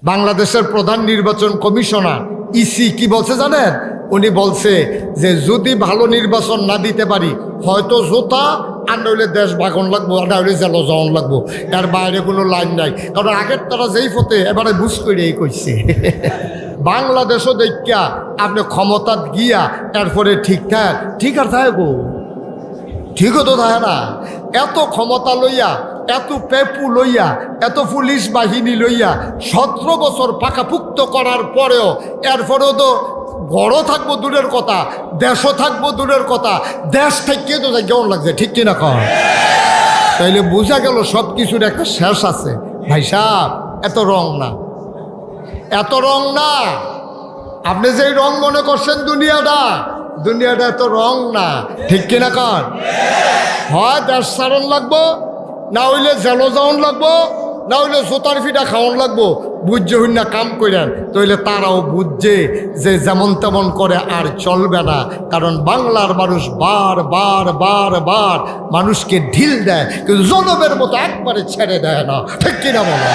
বাংলাদেশের প্রধান নির্বাচন কমিশনার ইসি কি বলছে জানেন? উনি বলছে যে যদি ভালো নির্বাচন না দিতে পারি হয়তো জোতা আর নইলে দেশ ভাগন লাগবো আর নইলে জেলো যাওয়ান লাগবো, এর বাইরে কোনো লাইন নাই। কারণ আগের তারা যেই ফতে এবারে বুঝ করে এই কইছে বাংলাদেশও দেখা আপনি ক্ষমতা গিয়া এরপরে ঠিকঠাক ঠিক আর থাকে গো, ঠিকও তো থাকে না। এত ক্ষমতা লইয়া, এত পেপু লইয়া, এত পুলিশ বাহিনী লইয়া 17 বছর পাকাপুক্ত করার পরেও এরপরেও তো বড় থাকবো দূরের কথা, দেশও থাকবো দূরের কথা, দেশ থেকে তো কেমন লাগছে, ঠিক কিনা কর? তাইলে বোঝা গেল সব কিছুর একটা শেষ আছে। ভাই সাহেব, এত রং না, এত রং না। আপনি যেই রং মনে করছেন দুনিয়াটা, দুনিয়াটা এত রং না, ঠিক কিনা কর? হয় দেশ সারণ লাগবো, না হইলে জেলো যাওন লাগবো, না হইলে জোতার ফিটা খাওয়ান লাগবো। বুঝছে হইন না কাম করেন, তইলে তারাও বুঝছে যে যেমন তেমন করে আর চলবে না। কারণ বাংলার মানুষ বার বার বার বার মানুষকে ঢিল দেয়, কিন্তু জনমের মতো একবারে ছেড়ে দেয় না, ঠিক কিনা বলো?